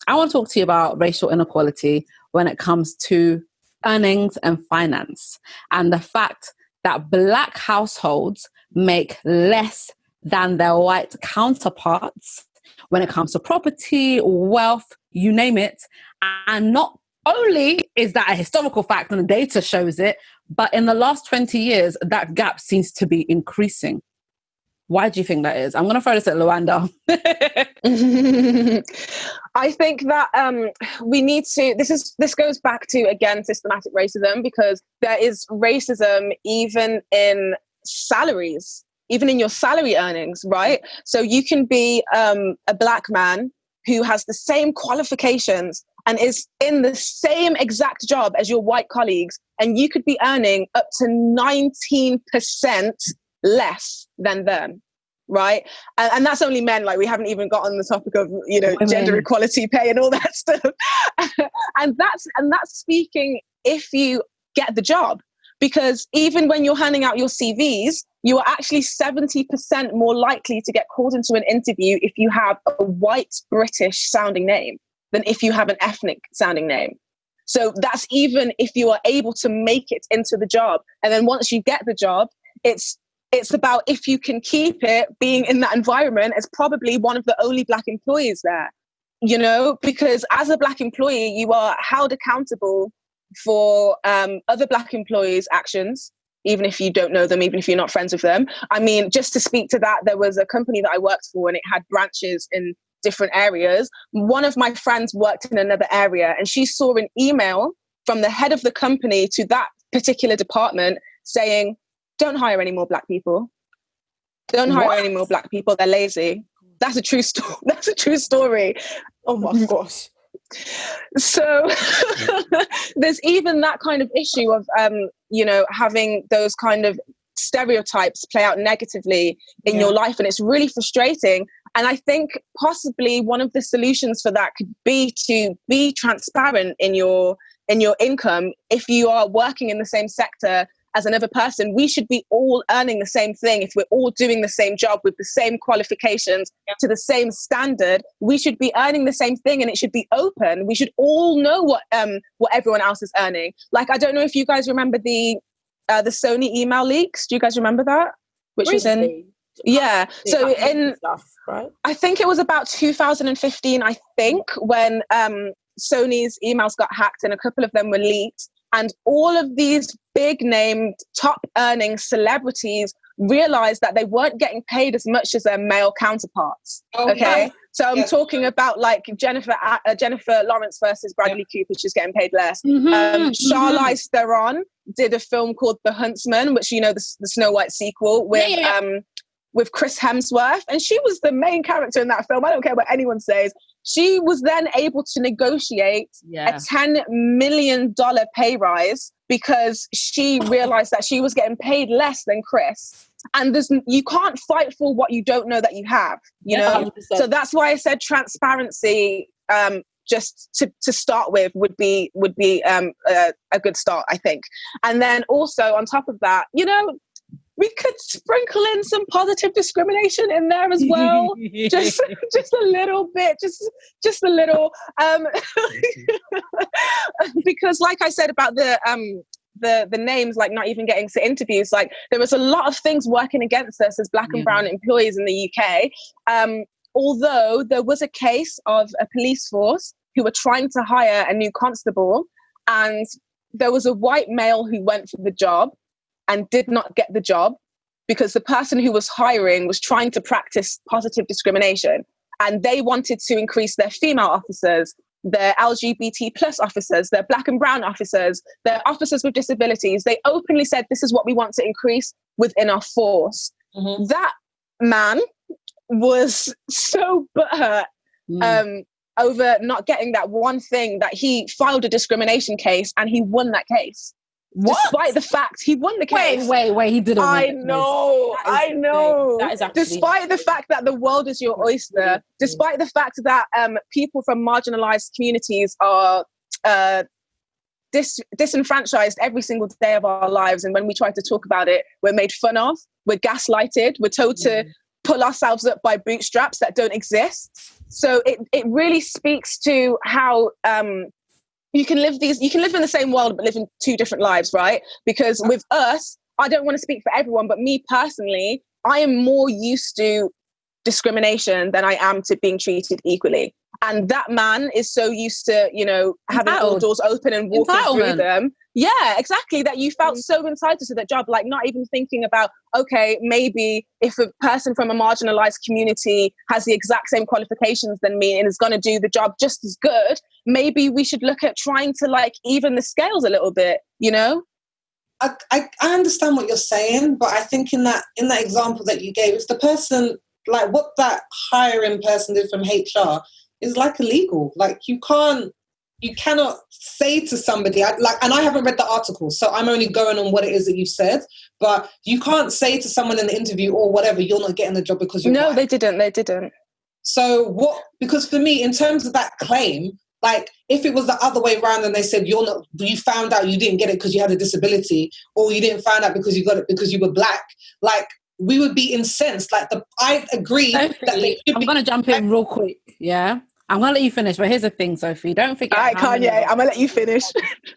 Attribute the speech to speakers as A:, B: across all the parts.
A: I want to talk to you about racial inequality when it comes to earnings and finance, and the fact that Black households make less than their white counterparts when it comes to property, wealth, you name it. And not only is that a historical fact and the data shows it, but in the last 20 years, that gap seems to be increasing. Why do you think that is? I'm going to throw this at Luanda.
B: I think that we need to, this goes back to, again, systematic racism, because there is racism even in salaries, even in your salary earnings, right? So you can be a Black man who has the same qualifications and is in the same exact job as your white colleagues, and you could be earning up to 19% less than them, right? And that's only men. Like, we haven't even got on the topic of, you know, gender equality pay and all that stuff. and that's speaking if you get the job, because even when you're handing out your CVs, you are actually 70% more likely to get called into an interview if you have a white British sounding name than if you have an ethnic sounding name. So that's even if you are able to make it into the job. And then once you get the job, it's about if you can keep it, being in that environment as probably one of the only Black employees there, you know, because as a Black employee, you are held accountable for other Black employees' actions, even if you don't know them, even if you're not friends with them. I mean, just to speak to that, there was a company that I worked for and it had branches in different areas. One of my friends worked in another area and she saw an email from the head of the company to that particular department saying, don't hire any more Black people. Don't hire any more Black people. They're lazy. That's a true story. That's a true story.
A: Oh my gosh.
B: So there's even that kind of issue of, you know, having those kind of stereotypes play out negatively in your life. And it's really frustrating. And I think possibly one of the solutions for that could be to be transparent in your income. If you are working in the same sector as another person, we should be all earning the same thing. If we're all doing the same job with the same qualifications to the same standard, we should be earning the same thing, and it should be open. We should all know what everyone else is earning. Like, I don't know if you guys remember the Sony email leaks. Do you guys remember that? Which was in So in stuff, right? I think it was about 2015. I think when Sony's emails got hacked and a couple of them were leaked. And all of these big named top earning celebrities realized that they weren't getting paid as much as their male counterparts. Okay. So I'm talking about like Jennifer Lawrence versus Bradley Cooper, she's getting paid less. Charlize Theron did a film called The Huntsman, which, you know, the Snow White sequel with Chris Hemsworth. And she was the main character in that film. I don't care what anyone says. She was then able to negotiate a $10 million pay rise because she realized that she was getting paid less than Chris. And you can't fight for what you don't know that you have, you know? 100%. So that's why I said transparency, just to start with would be a good start, I think. And then also on top of that, you know, we could sprinkle in some positive discrimination in there as well. just a little bit, just a little. Because like I said about the names, like not even getting to interviews, like there was a lot of things working against us as Black and brown employees in the UK. Although there was a case of a police force who were trying to hire a new constable, and there was a white male who went for the job and did not get the job because the person who was hiring was trying to practice positive discrimination. And they wanted to increase their female officers, their LGBT plus officers, their Black and brown officers, their officers with disabilities. They openly said, this is what we want to increase within our force. Mm-hmm. That man was so butthurt over not getting that one thing that he filed a discrimination case and he won that case. What? Despite the fact he won the case.
A: Wait, he didn't win.
B: I know. That is actually... Despite the fact that the world is your oyster, despite the fact that people from marginalized communities are disenfranchised every single day of our lives, and when we try to talk about it, we're made fun of, we're gaslighted, we're told to pull ourselves up by bootstraps that don't exist. So it really speaks to how you can live in the same world but live in two different lives, right? Because with us, I don't want to speak for everyone, but me personally, I am more used to discrimination than I am to being treated equally. And that man is so used to, having all doors open and walking through them. Yeah, exactly. That you felt so entitled to that job, like not even thinking about, okay, maybe if a person from a marginalized community has the exact same qualifications than me and is going to do the job just as good, maybe we should look at trying to like even the scales a little bit,
C: I understand what you're saying, but I think in that example that you gave, if the person, like what that hiring person did from HR is like illegal. Like you cannot say to somebody, and I haven't read the article, so I'm only going on what it is that you've said, but you can't say to someone in the interview or whatever, you're not getting the job because you're white.
B: They didn't.
C: So what, because for me, in terms of that claim, like if it was the other way around and they said you found out you didn't get it because you had a disability, or you didn't find out because you got it because you were black, like we would be incensed. Like I agree.
A: Sophie, I'm going to jump in real quick. Yeah. I'm going to let you finish, but here's the thing, Sophie. Don't forget.
B: All right, Kanye, I'm going to let you finish.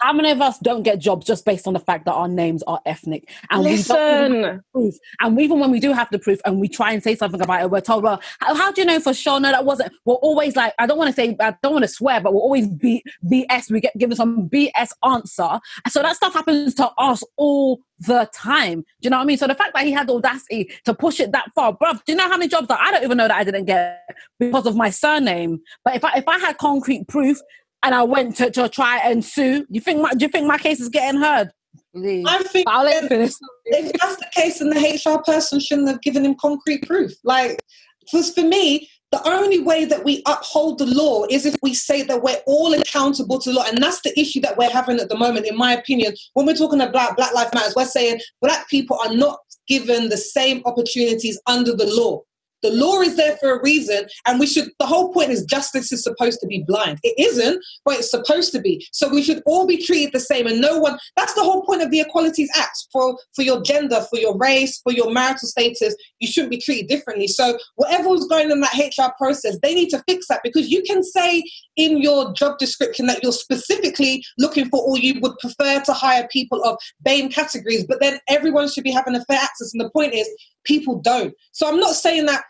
A: How many of us don't get jobs just based on the fact that our names are ethnic? And
B: Listen.
A: we don't even have the proof. And even when we do have the proof and we try and say something about it, we're told, well, how do you know for sure? No, that wasn't. We're always like, I don't want to swear, but we'll always be BS. We get given some BS answer. So that stuff happens to us all the time. Do you know what I mean? So the fact that he had the audacity to push it that far, bruv, do you know how many jobs that I don't even know that I didn't get because of my surname? But if I had concrete proof and I went to try and sue, do you think my case is getting heard? Please.
C: I think
A: I'll let you finish.
C: If that's the case, then the HR person shouldn't have given him concrete proof. Like, because for me, the only way that we uphold the law is if we say that we're all accountable to the law. And that's the issue that we're having at the moment, in my opinion. When we're talking about Black Lives Matter, we're saying Black people are not given the same opportunities under the law. The law is there for a reason, and the whole point is justice is supposed to be blind. It isn't, but it's supposed to be. So we should all be treated the same, and that's the whole point of the Equalities Act. For your gender, for your race, for your marital status, you shouldn't be treated differently. So whatever was going on in that HR process, they need to fix that, because you can say in your job description that you're specifically looking for, or you would prefer to hire people of BAME categories, but then everyone should be having a fair access. And the point is, people don't. So I'm not saying that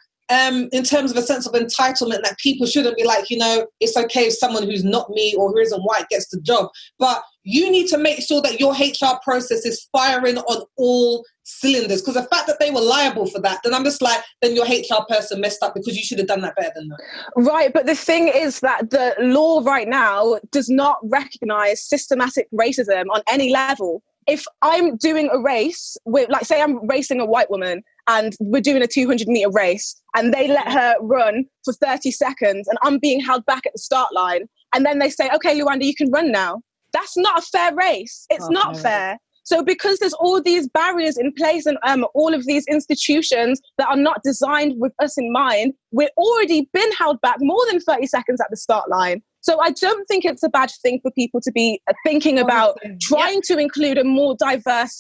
C: in terms of a sense of entitlement, that people shouldn't be like, it's okay if someone who's not me or who isn't white gets the job. But you need to make sure that your HR process is firing on all cylinders. Because the fact that they were liable for that, then I'm just like, then your HR person messed up, because you should have done that better than that. Right.
B: But the thing is that the law right now does not recognize systematic racism on any level. If I'm doing a race with, like, say I'm racing a white woman and we're doing a 200-meter race and they let her run for 30 seconds and I'm being held back at the start line, and then they say, okay, Luanda, you can run now. That's not a fair race. It's not fair. So because there's all these barriers in place and all of these institutions that are not designed with us in mind, we've already been held back more than 30 seconds at the start line. So I don't think it's a bad thing for people to be thinking about trying to include a more diverse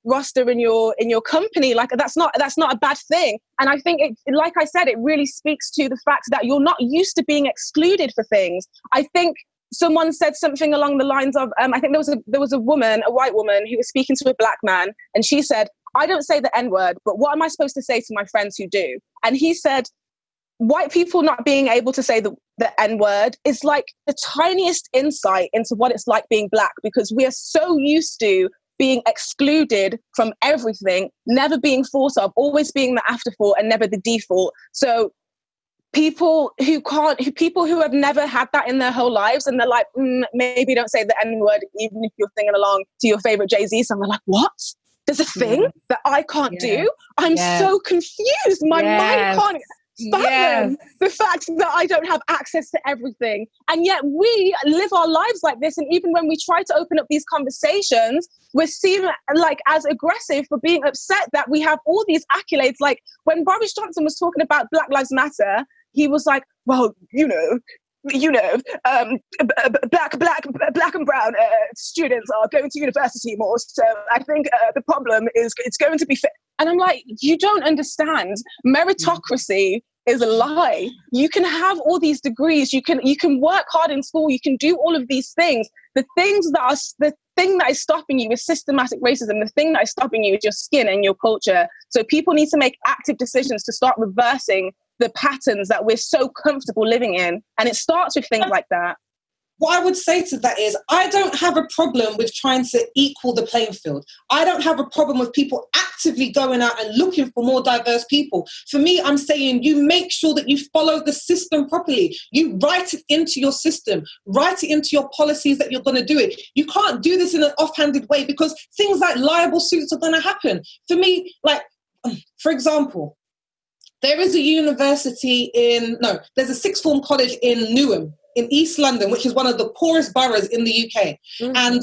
B: roster in your company. Like that's not a bad thing. And I think it, like I said, it really speaks to the fact that you're not used to being excluded for things. I think someone said something along the lines of, I think there was a white woman who was speaking to a black man, and she said, I don't say the N-word, but what am I supposed to say to my friends who do? And he said, white people not being able to say the N-word is like the tiniest insight into what it's like being black, because we are so used to being excluded from everything, never being thought of, always being the afterthought and never the default. So people who have never had that in their whole lives, and they're like, maybe don't say the N-word even if you're singing along to your favorite Jay-Z song. They're like, what? There's a thing that I can't do? I'm so confused. My mind can't fathom the fact that I don't have access to everything. And yet we live our lives like this. And even when we try to open up these conversations, we're seen like as aggressive for being upset that we have all these accolades. Like when Boris Johnson was talking about Black Lives Matter, he was like, well, black and brown students are going to university more. So I think the problem is it's going to be fit. And I'm like, you don't understand. Meritocracy is a lie. You can have all these degrees. You can work hard in school. You can do all of these things. The thing that is stopping you is systematic racism. The thing that is stopping you is your skin and your culture. So people need to make active decisions to start reversing the patterns that we're so comfortable living in. And it starts with things like that.
C: What I would say to that is, I don't have a problem with trying to equal the playing field. I don't have a problem with people actively going out and looking for more diverse people. For me, I'm saying you make sure that you follow the system properly. You write it into your system, write it into your policies that you're going to do it. You can't do this in an offhanded way, because things like liable suits are going to happen. For me, like, for example, there is a university there's a sixth form college in Newham, in East London, which is one of the poorest boroughs in the UK. Mm-hmm. And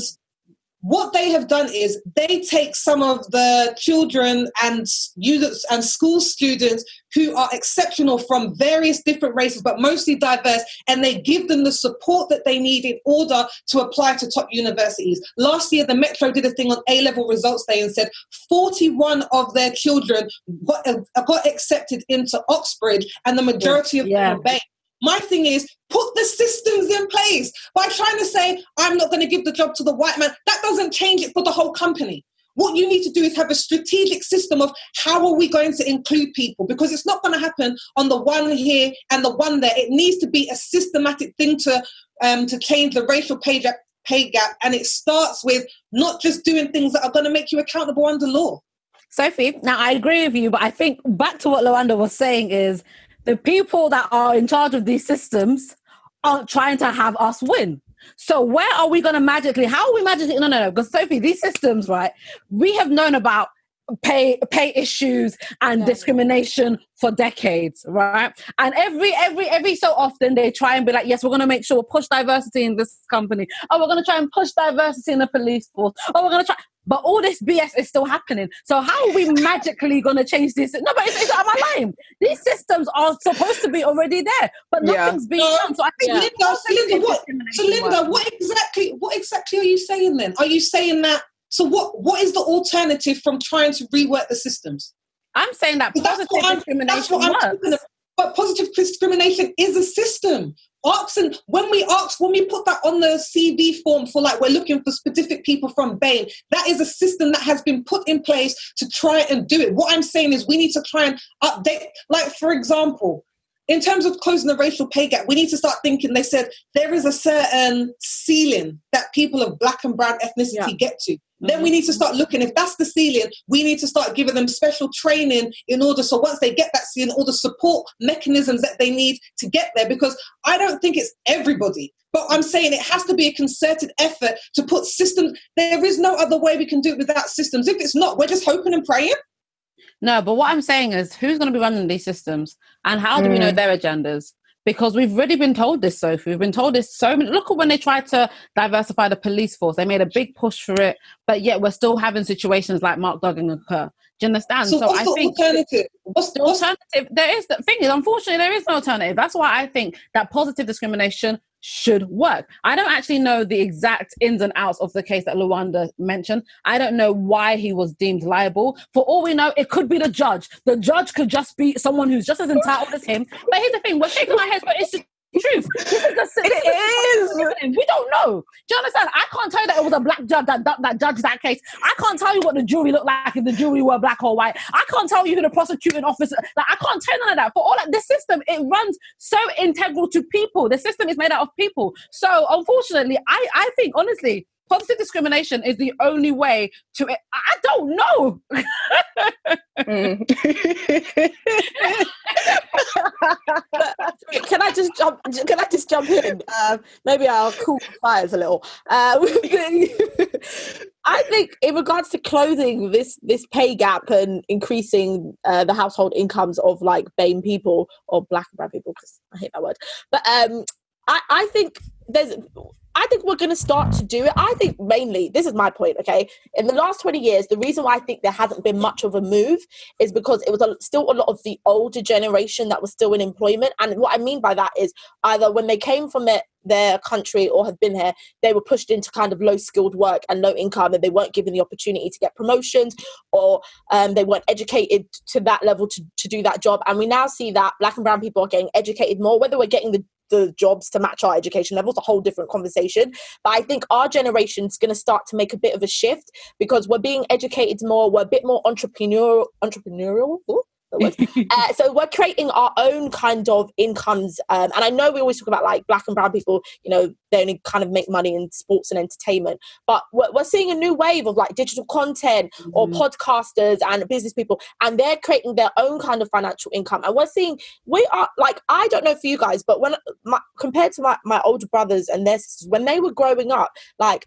C: what they have done is they take some of the children and youths and school students who are exceptional from various different races, but mostly diverse, and they give them the support that they need in order to apply to top universities. Last year, the Metro did a thing on A-level results day and said 41 of their children got accepted into Oxbridge, and the majority of them were Bain. My thing is, put the systems in place. By trying to say, I'm not going to give the job to the white man, that doesn't change it for the whole company. What you need to do is have a strategic system of how are we going to include people, because it's not going to happen on the one here and the one there. It needs to be a systematic thing to change the racial pay gap. And it starts with not just doing things that are going to make you accountable under law.
A: Sophie, now I agree with you, but I think back to what Luanda was saying is, the people that are in charge of these systems aren't trying to have us win. So where are we going to how are we magically, no, because Sophie, these systems, right, we have known about pay issues and discrimination for decades, right? And every so often they try and be like, yes, we're going to make sure we push diversity in this company. Oh, we're going to try and push diversity in the police force. Oh, we're going to try. But all this BS is still happening. So how are we magically going to change this? No, but it's am I lying? These systems are supposed to be already there, but nothing's being done. So I think
C: Linda, what exactly are you saying then? Are you saying that? So what is the alternative from trying to rework the systems?
A: I'm saying that positive discrimination works.
C: But positive discrimination is a system. When we put that on the CV form for like, we're looking for specific people from Bain, that is a system that has been put in place to try and do it. What I'm saying is we need to try and update, like, for example, in terms of closing the racial pay gap, we need to start thinking, they said there is a certain ceiling that people of black and brown ethnicity get to. Then we need to start looking, if that's the ceiling, we need to start giving them special training in order, so once they get that ceiling, all the support mechanisms that they need to get there, because I don't think it's everybody. But I'm saying it has to be a concerted effort to put systems. There is no other way we can do it without systems. If it's not, we're just hoping and praying.
A: No, but what I'm saying is, who's going to be running these systems? And how do we know their agendas? Because we've already been told this, Sophie. We've been told this so many. Look at when they tried to diversify the police force. They made a big push for it, but yet we're still having situations like Mark Duggan occur. Do you understand?
C: So what's the alternative?
A: What's the alternative? The thing is, unfortunately, there is no alternative. That's why I think that positive discrimination should work. I don't actually know the exact ins and outs of the case that Luanda mentioned. I don't know why he was deemed liable. For all we know, it could be the judge. The judge could just be someone who's just as entitled as him. But here's the thing, we're shaking our heads, but it's the truth. We don't know. Do you understand? I can't tell you that it was a black judge that judged that case. I can't tell you what the jury looked like if the jury were black or white. I can't tell you who the prosecuting officer. Like, I can't tell none of that. For all that, the system, it runs so integral to people. The system is made out of people. So unfortunately, I think honestly, positive discrimination is the only way to. I don't know.
D: Can I just jump in? Maybe I'll cool the fires a little. I think in regards to closing this pay gap and increasing the household incomes of like BAME people or black and brown people, because I hate that word, but I think we're going to start to do it. I think mainly, this is my point, okay? In the last 20 years, the reason why I think there hasn't been much of a move is because it was still a lot of the older generation that was still in employment. And what I mean by that is either when they came from their country or have been here, they were pushed into kind of low skilled work and low income, and they weren't given the opportunity to get promotions, or they weren't educated to that level to do that job. And we now see that Black and brown people are getting educated more. Whether we're getting the jobs to match our education levels, a whole different conversation. But I think our generation's going to start to make a bit of a shift, because we're being educated more, we're a bit more entrepreneurial. Ooh, so we're creating our own kind of incomes, and I know we always talk about like Black and brown people, you know, they only kind of make money in sports and entertainment, but we're seeing a new wave of like digital content or podcasters and business people, and they're creating their own kind of financial income. And we're seeing, we are like, I don't know for you guys, but when compared to my older brothers and their sisters, when they were growing up, like,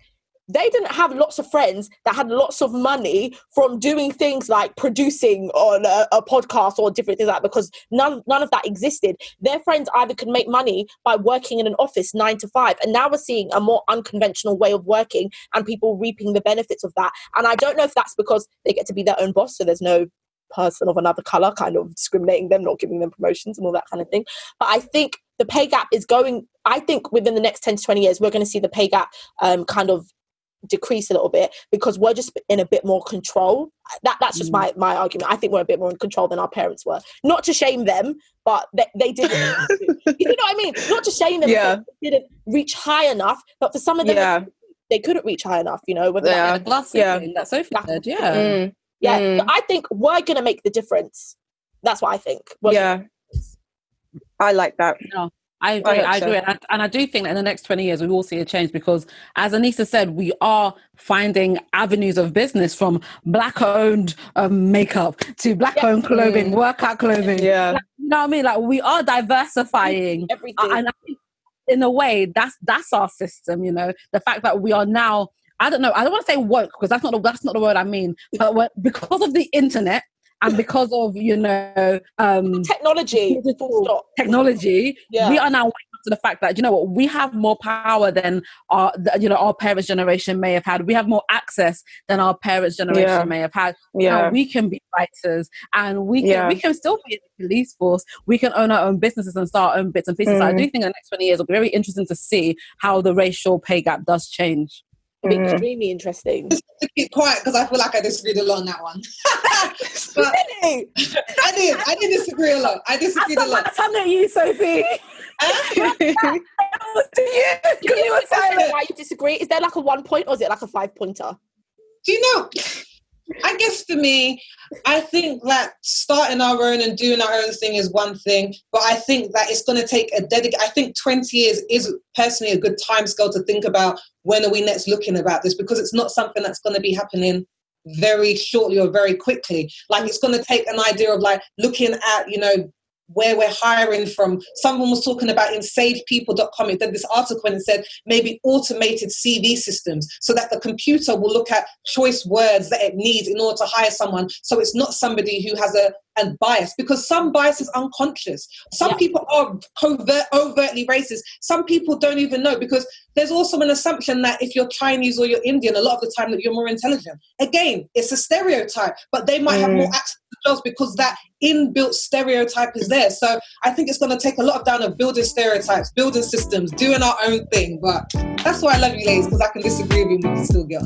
D: they didn't have lots of friends that had lots of money from doing things like producing on a podcast or different things like that, because none of that existed. Their friends either could make money by working in an office 9 to 5. And now we're seeing a more unconventional way of working and people reaping the benefits of that. And I don't know if that's because they get to be their own boss, so there's no person of another colour kind of discriminating them, not giving them promotions and all that kind of thing. But I think the pay gap is going, I think within the next 10 to 20 years, we're going to see the pay gap kind of decrease a little bit, because we're just in a bit more control. That's just my argument. I think we're a bit more in control than our parents were. Not to shame them, but they didn't. You know what I mean? Not to shame them, they didn't reach high enough, but for some of them, they couldn't reach high enough, you know. Whether
A: the glass ceiling that Sophie said,
D: But I think we're going to make the difference. That's what I think.
B: I like that.
A: No, I agree. And I do think that in the next 20 years, we will see a change, because as Anissa said, we are finding avenues of business, from Black-owned makeup to Black-owned clothing, workout clothing.
B: Yeah.
A: Like, you know what I mean? Like, we are diversifying
D: everything.
A: And I think in a way, that's our system, you know, the fact that we are now, I don't know, I don't want to say woke, because that's not the word I mean, but because of the internet, and because of, you know,
D: technology,
A: we are now waking up to the fact that, you know what, we have more power than our parents' generation may have had. We have more access than our parents' generation may have had. Now we can be writers, and we can still be in the police force. We can own our own businesses and start our own bits and pieces. So I do think in the next 20 years it'll be very interesting to see how the racial pay gap does change.
D: Extremely interesting.
C: Just to keep quiet, because I feel like I disagreed a lot on that one. But
D: Really?
C: I did disagree a lot. I disagreed a lot.
D: I'm at you, Sophie. You were silent. Why you disagree? Is there like a 1 point, or is it like a 5 pointer?
C: Do you know, I guess for me, I think that starting our own and doing our own thing is one thing, but I think that it's going to take I think 20 years is personally a good time scale to think about when are we next looking about this, because it's not something that's going to be happening very shortly or very quickly. Like, it's going to take an idea of like looking at, you know, where we're hiring from. Someone was talking about in sagepeople.com, it did this article and it said maybe automated CV systems, so that the computer will look at choice words that it needs in order to hire someone, so it's not somebody who has a bias, because some bias is unconscious. Some people are overtly racist. Some people don't even know, because there's also an assumption that if you're Chinese or you're Indian, a lot of the time that you're more intelligent. Again, it's a stereotype, but they might have more access to jobs because that inbuilt stereotype is there. So I think it's going to take a lot of down of building stereotypes, building systems, doing our own thing. But that's why I love you ladies, because I can disagree with you and we can still get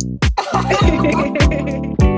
C: on.